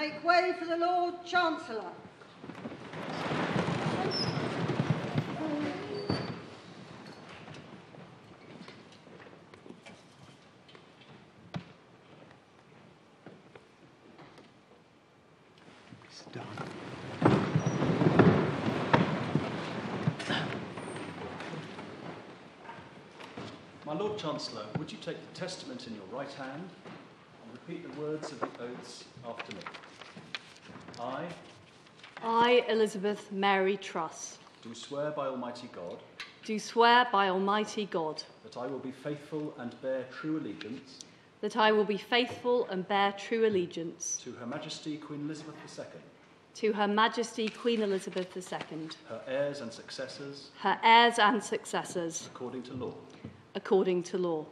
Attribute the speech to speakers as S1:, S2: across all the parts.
S1: Make way for the Lord Chancellor.
S2: My Lord Chancellor, would you take the testament in your right hand and repeat the words of the oaths after me?
S3: I, Elizabeth Mary Truss,
S2: do swear by Almighty God
S3: do swear by Almighty God
S2: that I will be faithful and bear true allegiance
S3: that I will be faithful and bear true allegiance
S2: to Her Majesty Queen Elizabeth II,
S3: to Her Majesty Queen Elizabeth II,
S2: her heirs and successors,
S3: her heirs and successors,
S2: according to law.
S3: according to law.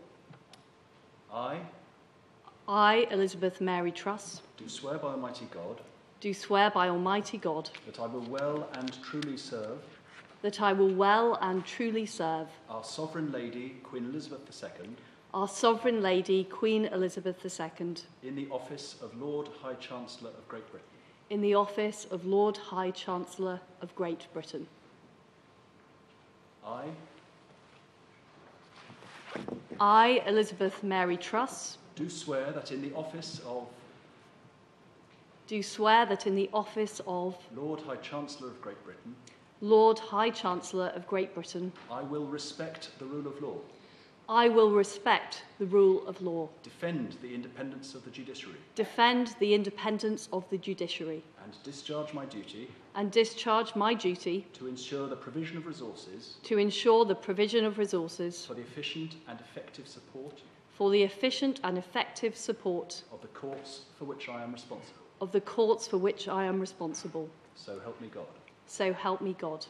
S3: I, Elizabeth Mary Truss,
S2: do swear by Almighty God
S3: do swear by Almighty God
S2: that I will well and truly serve
S3: that I will well and truly serve
S2: our Sovereign Lady Queen Elizabeth II
S3: our Sovereign Lady Queen Elizabeth II
S2: in the office of Lord High Chancellor of Great Britain.
S3: in the office of Lord High Chancellor of Great Britain. I, Elizabeth Mary Truss,
S2: do swear that in the office of
S3: do swear that in the office of
S2: Lord High Chancellor of Great Britain,
S3: Lord High Chancellor of Great Britain,
S2: I will respect the rule of law,
S3: I will respect the rule of law,
S2: defend the independence of the judiciary,
S3: defend the independence of the judiciary,
S2: and discharge my duty
S3: to
S2: ensure the provision of resources for the efficient and effective support of the courts for which I am responsible. So help me God.
S3: So help me God.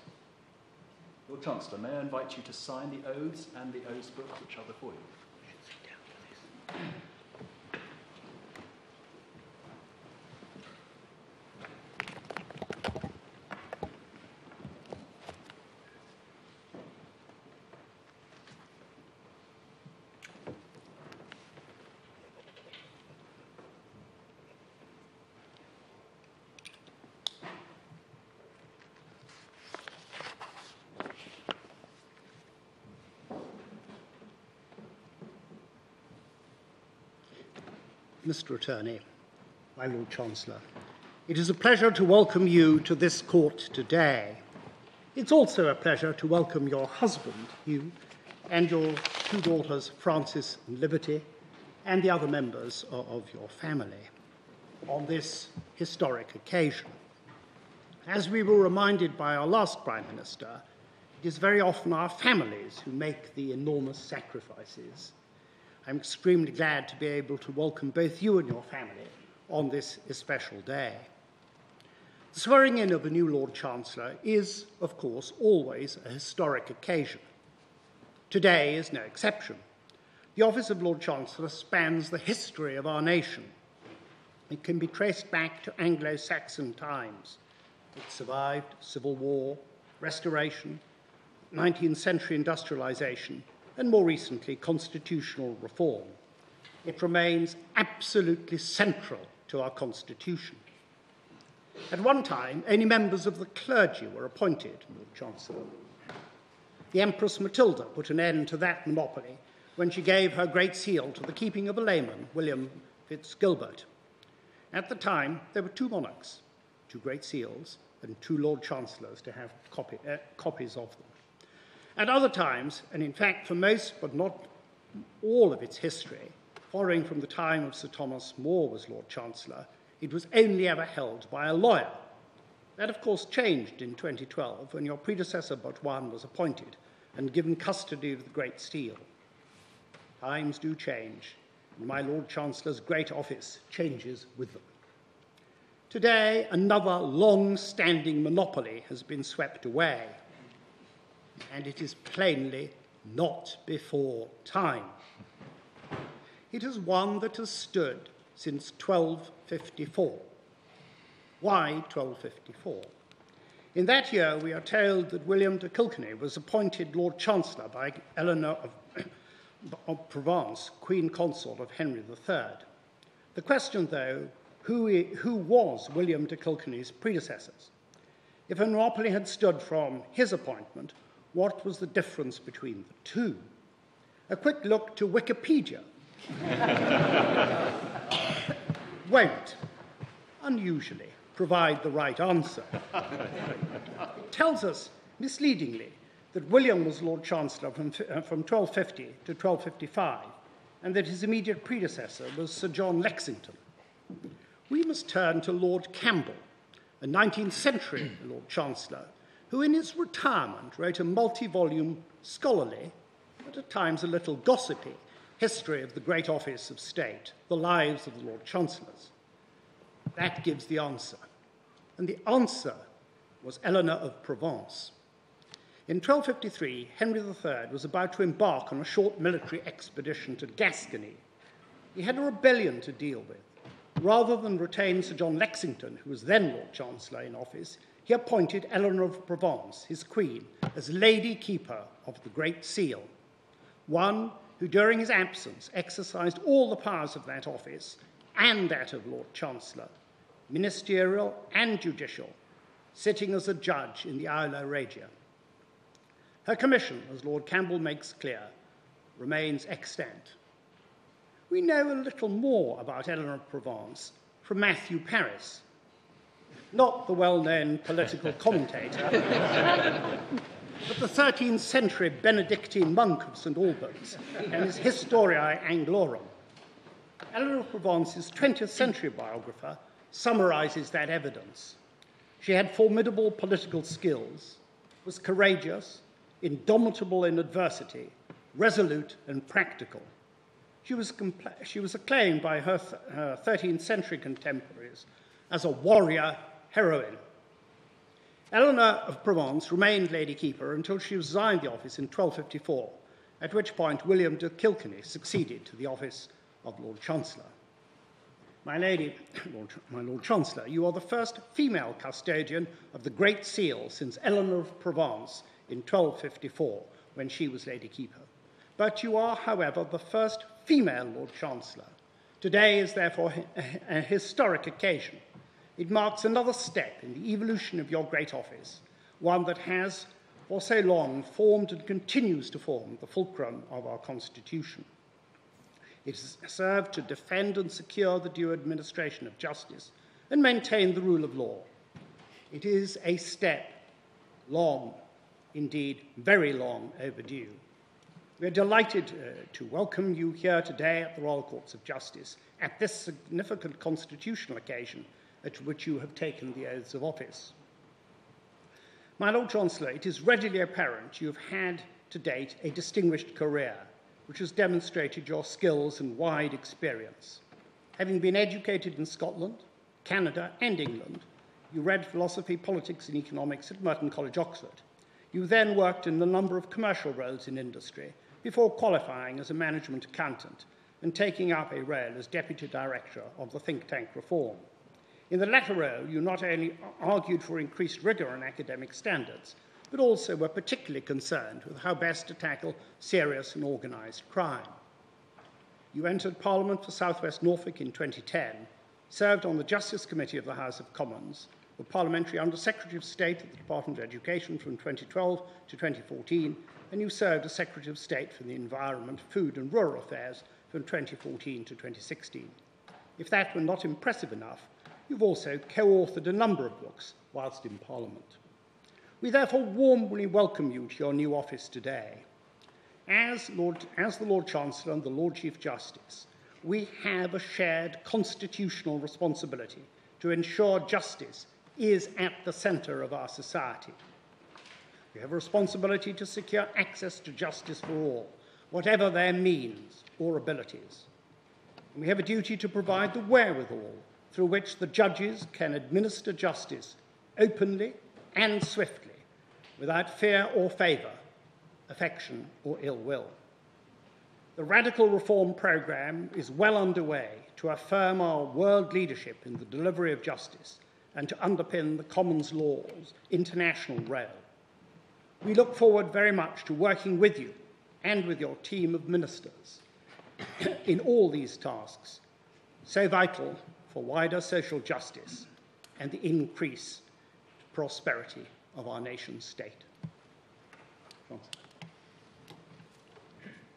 S2: Lord Chancellor, may I invite you to sign the oaths and the oaths books which are before you.
S4: Mr. Attorney, my Lord Chancellor, it is a pleasure to welcome you to this court today. It's also a pleasure to welcome your husband, Hugh, and your two daughters, Frances and Liberty, and the other members of your family on this historic occasion. As we were reminded by our last Prime Minister, it is very often our families who make the enormous sacrifices. I'm extremely glad to be able to welcome both you and your family on this special day. The swearing in of a new Lord Chancellor is, of course, always a historic occasion. Today is no exception. The office of Lord Chancellor spans the history of our nation. It can be traced back to Anglo-Saxon times. It survived Civil War, Restoration, 19th century industrialisation, and more recently, constitutional reform. It remains absolutely central to our Constitution. At one time, only members of the clergy were appointed Lord Chancellor. The Empress Matilda put an end to that monopoly when she gave her Great Seal to the keeping of a layman, William Fitzgilbert. At the time, there were two monarchs, two Great Seals, and two Lord Chancellors to have copies of them. At other times, and in fact for most but not all of its history, following from the time of Sir Thomas More was Lord Chancellor, it was only ever held by a lawyer. That, of course, changed in 2012 when your predecessor but one was appointed and given custody of the Great Seal. Times do change, and my Lord Chancellor's great office changes with them. Today, another long-standing monopoly has been swept away, and it is plainly not before time. It is one that has stood since 1254. Why 1254? In that year, we are told that William de Kilkenny was appointed Lord Chancellor by Eleanor of Provence, Queen Consort of Henry III. The question, though, who was William de Kilkenny's predecessors. If a monopoly had stood from his appointment, what was the difference between the two? A quick look to Wikipedia won't, unusually, provide the right answer. It tells us, misleadingly, that William was Lord Chancellor from 1250 to 1255, and that his immediate predecessor was Sir John Lexington. We must turn to Lord Campbell, a 19th century Lord Chancellor, who in his retirement wrote a multi-volume scholarly, but at times a little gossipy, history of the great office of state, the lives of the Lord Chancellors. That gives the answer. And the answer was Eleanor of Provence. In 1253, Henry III was about to embark on a short military expedition to Gascony. He had a rebellion to deal with. Rather than retain Sir John Lexington, who was then Lord Chancellor in office, he appointed Eleanor of Provence, his queen, as Lady Keeper of the Great Seal, one who during his absence exercised all the powers of that office and that of Lord Chancellor, ministerial and judicial, sitting as a judge in the Aula Regia. Her commission, as Lord Campbell makes clear, remains extant. We know a little more about Eleanor of Provence from Matthew Paris, not the well-known political commentator, but the 13th century Benedictine monk of St. Albans and his Historiae Anglorum. Eleanor of Provence's 20th century biographer summarizes that evidence. She had formidable political skills, was courageous, indomitable in adversity, resolute and practical. She was acclaimed by her 13th century contemporaries as a warrior heroine. Eleanor of Provence remained Lady Keeper until she resigned the office in 1254, at which point William de Kilkenny succeeded to the office of Lord Chancellor. My Lord Chancellor, you are the first female custodian of the Great Seal since Eleanor of Provence in 1254, when she was Lady Keeper. But you are, however, the first female Lord Chancellor. Today is therefore a historic occasion. It marks another step in the evolution of your great office, one that has, for so long, formed and continues to form the fulcrum of our Constitution. It has served to defend and secure the due administration of justice and maintain the rule of law. It is a step long, indeed very long overdue. We are delighted to welcome you here today at the Royal Courts of Justice at this significant constitutional occasion at which you have taken the oaths of office. My Lord Chancellor, it is readily apparent you have had to date a distinguished career, which has demonstrated your skills and wide experience. Having been educated in Scotland, Canada, and England, you read philosophy, politics, and economics at Merton College, Oxford. You then worked in a number of commercial roles in industry before qualifying as a management accountant and taking up a role as deputy director of the think tank Reform. In the latter role, you not only argued for increased rigour in academic standards, but also were particularly concerned with how best to tackle serious and organised crime. You entered Parliament for South West Norfolk in 2010, served on the Justice Committee of the House of Commons, were Parliamentary Under-Secretary of State at the Department of Education from 2012 to 2014, and you served as Secretary of State for the Environment, Food and Rural Affairs from 2014 to 2016. If that were not impressive enough, you've also co-authored a number of books whilst in Parliament. We therefore warmly welcome you to your new office today. As the Lord Chancellor and the Lord Chief Justice, we have a shared constitutional responsibility to ensure justice is at the centre of our society. We have a responsibility to secure access to justice for all, whatever their means or abilities. And we have a duty to provide the wherewithal through which the judges can administer justice openly and swiftly, without fear or favour, affection or ill will. The radical reform programme is well underway to affirm our world leadership in the delivery of justice and to underpin the Commons Law's international role. We look forward very much to working with you and with your team of ministers in all these tasks, so vital for wider social justice and the increased prosperity of our nation's state.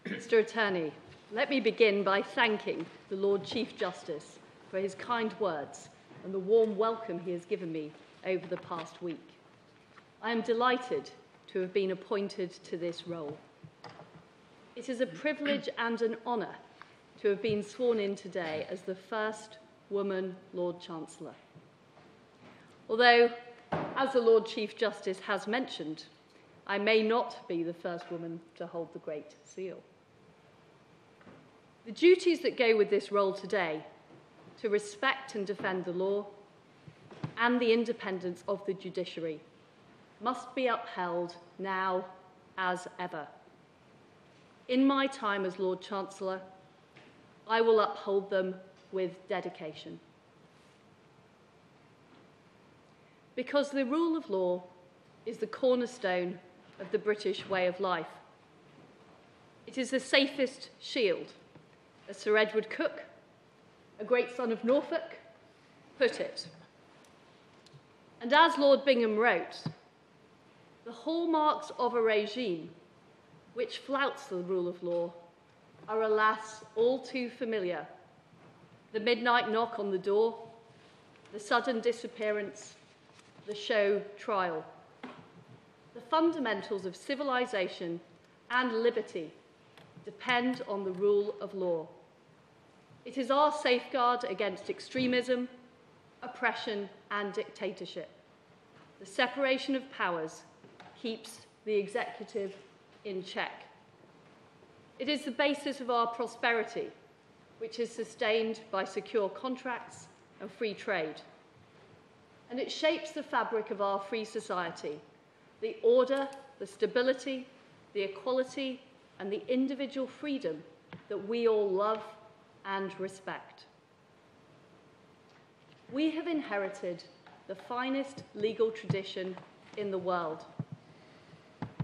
S3: Mr. Attorney, let me begin by thanking the Lord Chief Justice for his kind words and the warm welcome he has given me over the past week. I am delighted to have been appointed to this role. It is a privilege and an honour to have been sworn in today as the first woman Lord Chancellor. Although, as the Lord Chief Justice has mentioned, I may not be the first woman to hold the Great Seal. The duties that go with this role today, to respect and defend the law and the independence of the judiciary, must be upheld now as ever. In my time as Lord Chancellor, I will uphold them with dedication. Because the rule of law is the cornerstone of the British way of life. It is the safest shield, as Sir Edward Coke, a great son of Norfolk, put it. And as Lord Bingham wrote, the hallmarks of a regime which flouts the rule of law are, alas, all too familiar. The midnight knock on the door, the sudden disappearance, the show trial. The fundamentals of civilization and liberty depend on the rule of law. It is our safeguard against extremism, oppression, and dictatorship. The separation of powers keeps the executive in check. It is the basis of our prosperity, which is sustained by secure contracts and free trade. And it shapes the fabric of our free society, the order, the stability, the equality, and the individual freedom that we all love and respect. We have inherited the finest legal tradition in the world,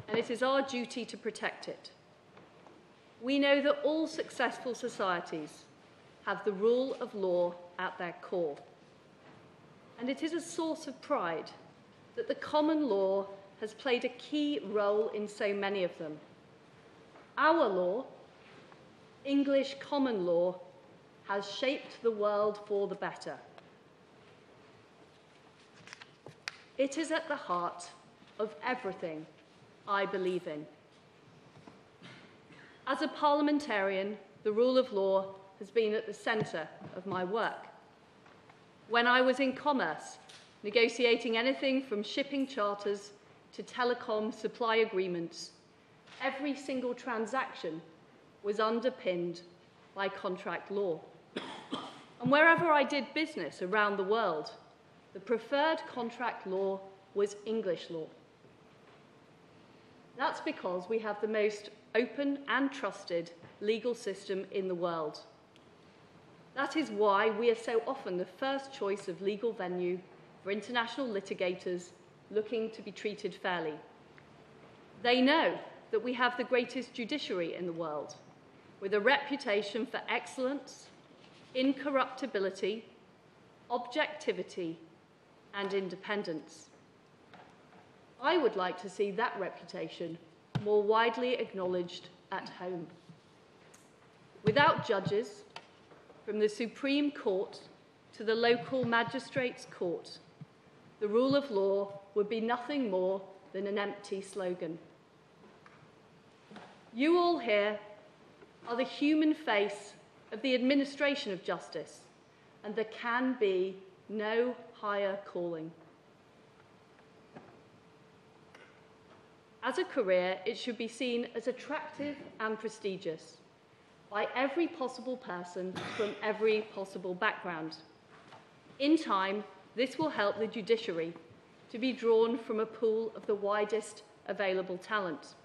S3: and it is our duty to protect it. We know that all successful societies have the rule of law at their core, and it is a source of pride that the common law has played a key role in so many of them. Our law, English common law, has shaped the world for the better. It is at the heart of everything I believe in. As a parliamentarian, the rule of law has been at the centre of my work. When I was in commerce, negotiating anything from shipping charters to telecom supply agreements, every single transaction was underpinned by contract law. And wherever I did business around the world, the preferred contract law was English law. That's because we have the most open and trusted legal system in the world. That is why we are so often the first choice of legal venue for international litigators looking to be treated fairly. They know that we have the greatest judiciary in the world, with a reputation for excellence, incorruptibility, objectivity, and independence. I would like to see that reputation more widely acknowledged at home. Without judges, from the Supreme Court to the local magistrates' court, the rule of law would be nothing more than an empty slogan. You all here are the human face of the administration of justice, and there can be no higher calling. As a career, it should be seen as attractive and prestigious by every possible person from every possible background. In time, this will help the judiciary to be drawn from a pool of the widest available talent.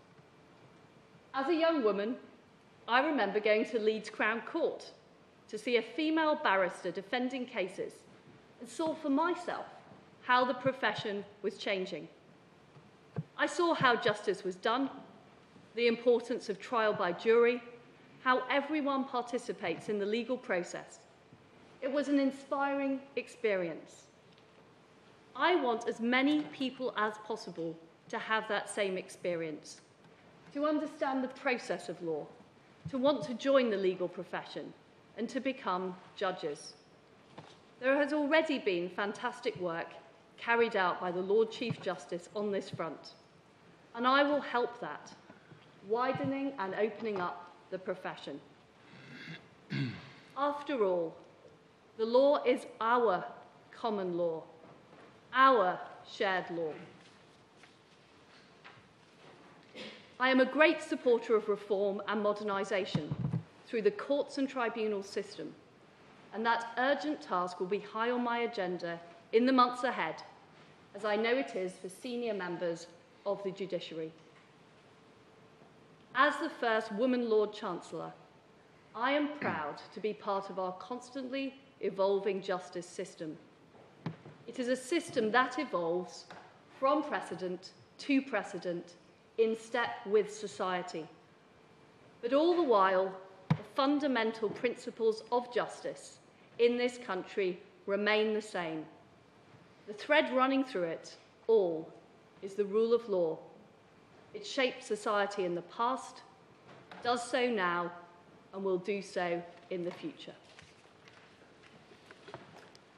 S3: As a young woman, I remember going to Leeds Crown Court to see a female barrister defending cases and saw for myself how the profession was changing. I saw how justice was done, the importance of trial by jury, how everyone participates in the legal process. It was an inspiring experience. I want as many people as possible to have that same experience, to understand the process of law, to want to join the legal profession, and to become judges. There has already been fantastic work carried out by the Lord Chief Justice on this front, and I will help that, widening and opening up the profession. After all, the law is our common law, our shared law. I am a great supporter of reform and modernisation through the courts and tribunals system, and that urgent task will be high on my agenda in the months ahead, as I know it is for senior members of the judiciary. As the first woman Lord Chancellor, I am proud to be part of our constantly evolving justice system. It is a system that evolves from precedent to precedent in step with society. But all the while, the fundamental principles of justice in this country remain the same. The thread running through it all is the rule of law. It shaped society in the past, does so now, and will do so in the future.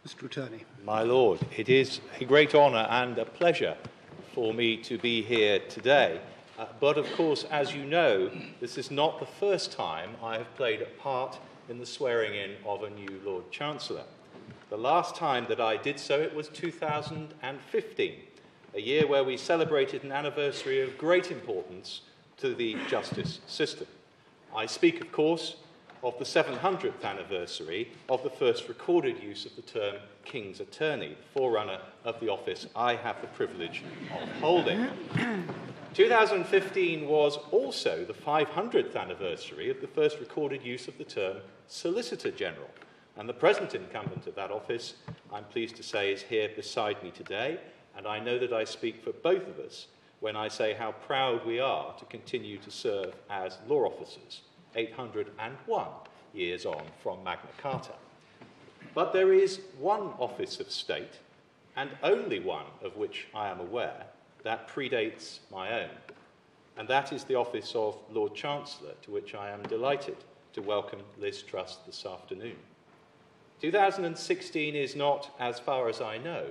S4: Mr. Attorney.
S5: My Lord, it is a great honour and a pleasure for me to be here today. But of course, as you know, this is not the first time I have played a part in the swearing-in of a new Lord Chancellor. The last time that I did so, it was 2015, a year where we celebrated an anniversary of great importance to the justice system. I speak, of course, of the 700th anniversary of the first recorded use of the term King's Attorney, the forerunner of the office I have the privilege of holding. 2015 was also the 500th anniversary of the first recorded use of the term Solicitor General, and the present incumbent of that office, I'm pleased to say, is here beside me today, and I know that I speak for both of us when I say how proud we are to continue to serve as law officers, 801 years on from Magna Carta. But there is one office of state, and only one of which I am aware, that predates my own, and that is the office of Lord Chancellor, to which I am delighted to welcome Liz Truss this afternoon. 2016 is not, as far as I know,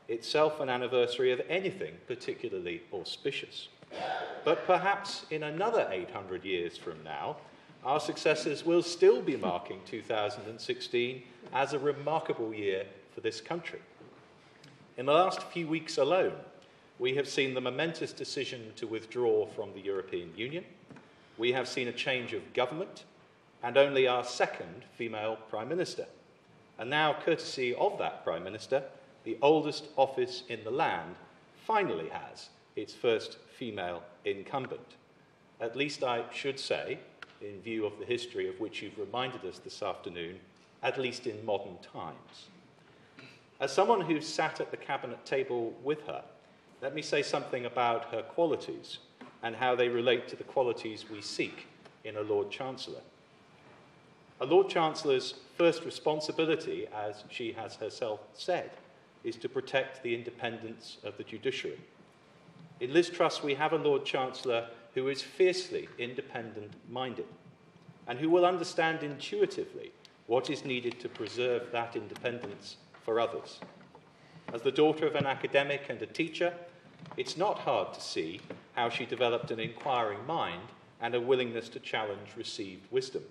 S5: itself an anniversary of anything particularly auspicious. But perhaps in another 800 years from now, our successors will still be marking 2016 as a remarkable year for this country. In the last few weeks alone, we have seen the momentous decision to withdraw from the European Union. We have seen a change of government and only our second female Prime Minister. And now, courtesy of that Prime Minister, the oldest office in the land finally has its first female incumbent. At least I should say, in view of the history of which you've reminded us this afternoon, at least in modern times. As someone who sat at the cabinet table with her, let me say something about her qualities and how they relate to the qualities we seek in a Lord Chancellor. A Lord Chancellor's first responsibility, as she has herself said, is to protect the independence of the judiciary. In Liz Truss, we have a Lord Chancellor who is fiercely independent-minded and who will understand intuitively what is needed to preserve that independence for others. As the daughter of an academic and a teacher, it's not hard to see how she developed an inquiring mind and a willingness to challenge received wisdom.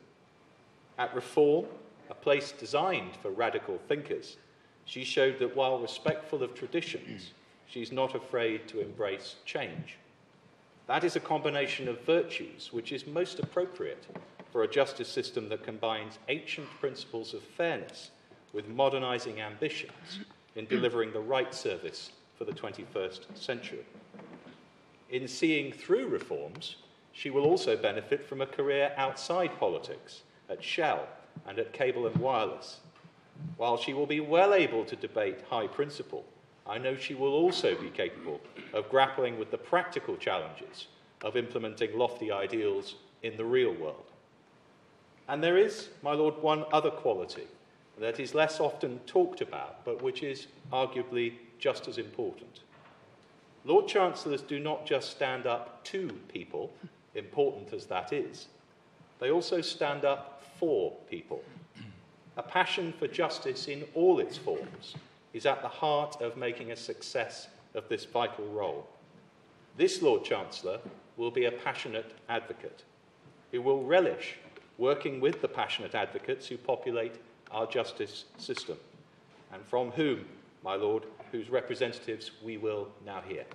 S5: At Reform, a place designed for radical thinkers, she showed that while respectful of traditions, she's not afraid to embrace change. That is a combination of virtues which is most appropriate for a justice system that combines ancient principles of fairness with modernising ambitions in delivering the right service for the 21st century. In seeing through reforms, she will also benefit from a career outside politics, at Shell and at Cable and Wireless. While she will be well able to debate high principle, I know she will also be capable of grappling with the practical challenges of implementing lofty ideals in the real world. And there is, my Lord, one other quality that is less often talked about, but which is arguably just as important. Lord Chancellors do not just stand up to people, important as that is, they also stand up for people. A passion for justice in all its forms is at the heart of making a success of this vital role. This Lord Chancellor will be a passionate advocate who will relish working with the passionate advocates who populate our justice system, and from whom, my Lord, whose representatives we will now hear.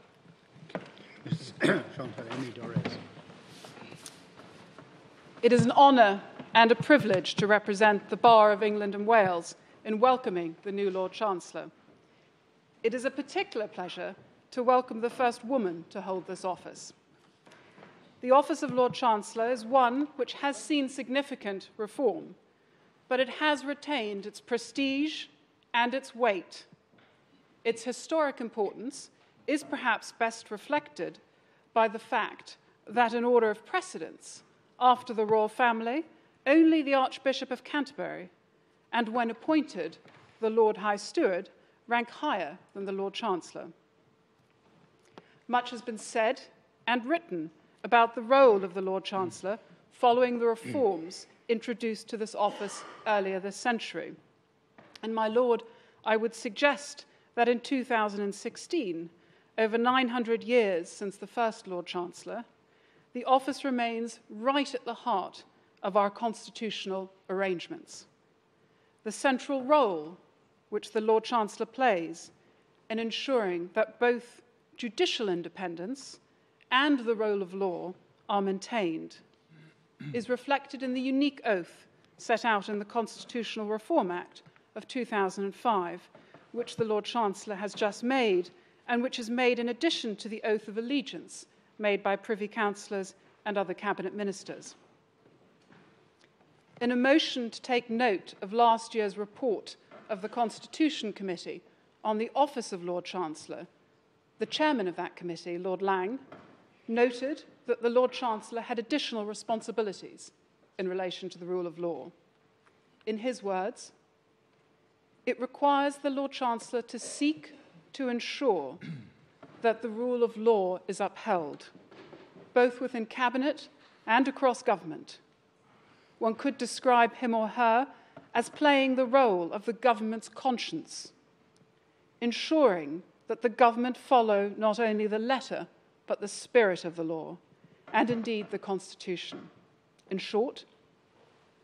S6: It is an honour and a privilege to represent the Bar of England and Wales in welcoming the new Lord Chancellor. It is a particular pleasure to welcome the first woman to hold this office. The office of Lord Chancellor is one which has seen significant reform, but it has retained its prestige and its weight. Its historic importance is perhaps best reflected by the fact that in order of precedence, after the royal family, only the Archbishop of Canterbury, and when appointed, the Lord High Steward, rank higher than the Lord Chancellor. Much has been said and written about the role of the Lord Chancellor following the reforms introduced to this office earlier this century. And my Lord, I would suggest that in 2016, over 900 years since the first Lord Chancellor, the office remains right at the heart of our constitutional arrangements. The central role which the Lord Chancellor plays in ensuring that both judicial independence and the role of law are maintained is reflected in the unique oath set out in the Constitutional Reform Act of 2005, which the Lord Chancellor has just made, and which is made in addition to the oath of allegiance made by Privy Councillors and other Cabinet Ministers. In a motion to take note of last year's report of the Constitution Committee on the office of Lord Chancellor, the chairman of that committee, Lord Lang, noted that the Lord Chancellor had additional responsibilities in relation to the rule of law. In his words, it requires the Lord Chancellor to seek to ensure that the rule of law is upheld, both within Cabinet and across government. One could describe him or her as playing the role of the government's conscience, ensuring that the government follow not only the letter but the spirit of the law, and indeed the Constitution. In short,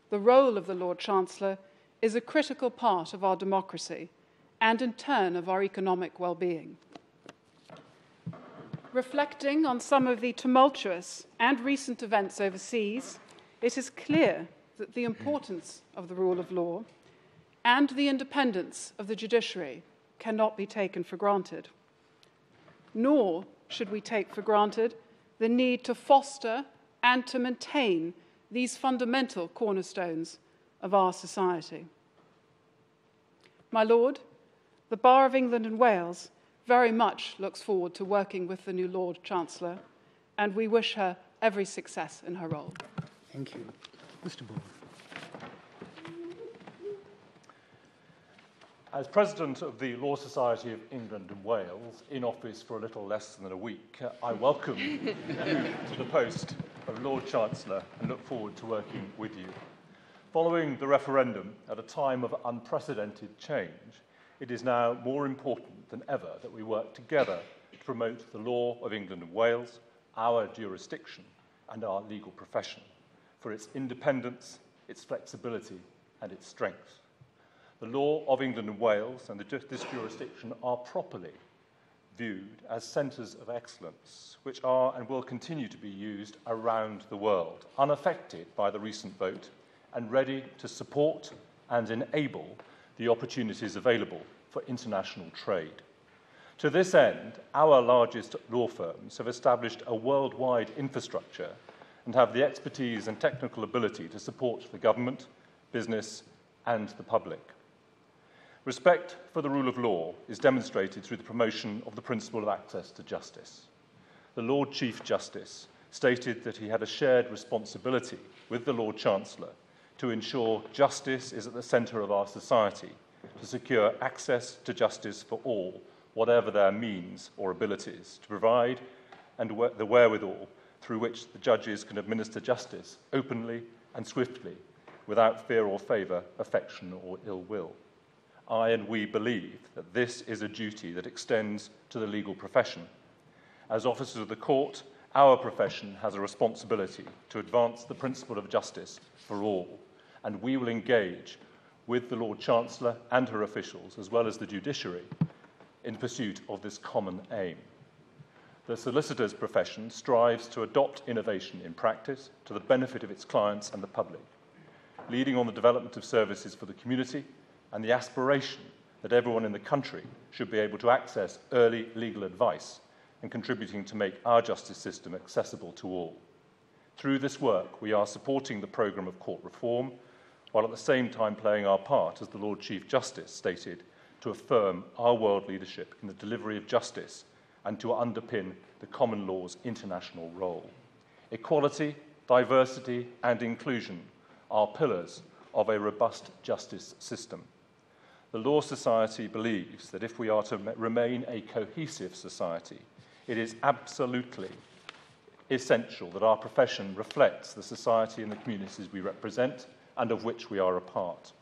S6: the role of the Lord Chancellor is a critical part of our democracy and in turn of our economic well-being. Reflecting on some of the tumultuous and recent events overseas, it is clear that the importance of the rule of law and the independence of the judiciary cannot be taken for granted. Nor should we take for granted the need to foster and to maintain these fundamental cornerstones of our society. My Lord, the Bar of England and Wales very much looks forward to working with the new Lord Chancellor, and we wish her every success in her role.
S4: Thank you. Mr. Ball.
S7: As President of the Law Society of England and Wales, in office for a little less than a week, I welcome you to the post of Lord Chancellor and look forward to working with you. Following the referendum, at a time of unprecedented change, it is now more important than ever that we work together to promote the law of England and Wales, our jurisdiction, and our legal profession, for its independence, its flexibility, and its strength. The law of England and Wales and this jurisdiction are properly viewed as centres of excellence, which are and will continue to be used around the world, unaffected by the recent vote, and ready to support and enable the opportunities available for international trade. To this end, our largest law firms have established a worldwide infrastructure and have the expertise and technical ability to support the government, business, and the public. Respect for the rule of law is demonstrated through the promotion of the principle of access to justice. The Lord Chief Justice stated that he had a shared responsibility with the Lord Chancellor to ensure justice is at the centre of our society, to secure access to justice for all, whatever their means or abilities, to provide and the wherewithal through which the judges can administer justice openly and swiftly, without fear or favour, affection or ill will. I and we believe that this is a duty that extends to the legal profession. As officers of the court, our profession has a responsibility to advance the principle of justice for all, and we will engage with the Lord Chancellor and her officials, as well as the judiciary, in pursuit of this common aim. The solicitor's profession strives to adopt innovation in practice to the benefit of its clients and the public, leading on the development of services for the community and the aspiration that everyone in the country should be able to access early legal advice and contributing to make our justice system accessible to all. Through this work, we are supporting the programme of court reform, while at the same time playing our part, as the Lord Chief Justice stated, to affirm our world leadership in the delivery of justice and to underpin the common law's international role. Equality, diversity and inclusion are pillars of a robust justice system. The Law Society believes that if we are to remain a cohesive society, it is absolutely essential that our profession reflects the society and the communities we represent and of which we are a part.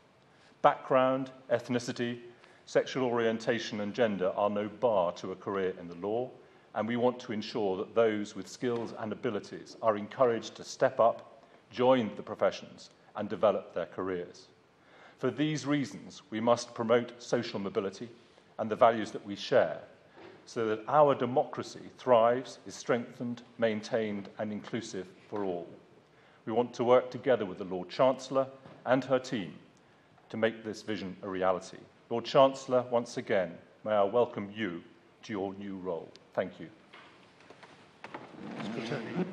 S7: Background, ethnicity, sexual orientation and gender are no bar to a career in the law, and we want to ensure that those with skills and abilities are encouraged to step up, join the professions and develop their careers. For these reasons, we must promote social mobility and the values that we share so that our democracy thrives, is strengthened, maintained and inclusive for all. We want to work together with the Lord Chancellor and her team to make this vision a reality. Lord Chancellor, once again, may I welcome you to your new role. Thank you.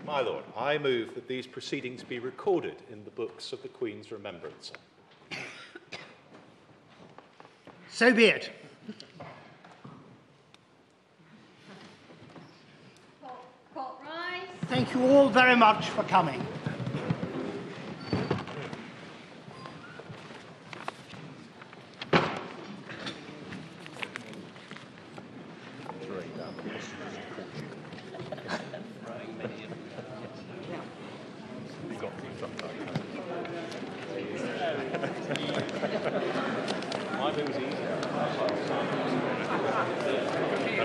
S5: My Lord, I move that these proceedings be recorded in the books of the Queen's remembrance.
S4: So be it.
S1: Court rise.
S4: Thank you all very much for coming.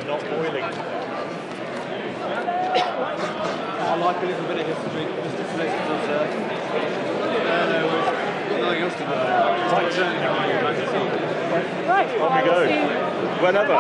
S5: Not boiling.
S8: I like a little bit of history. Mr. Solicitor's nothing else to do.
S7: Right, on we go. Whenever.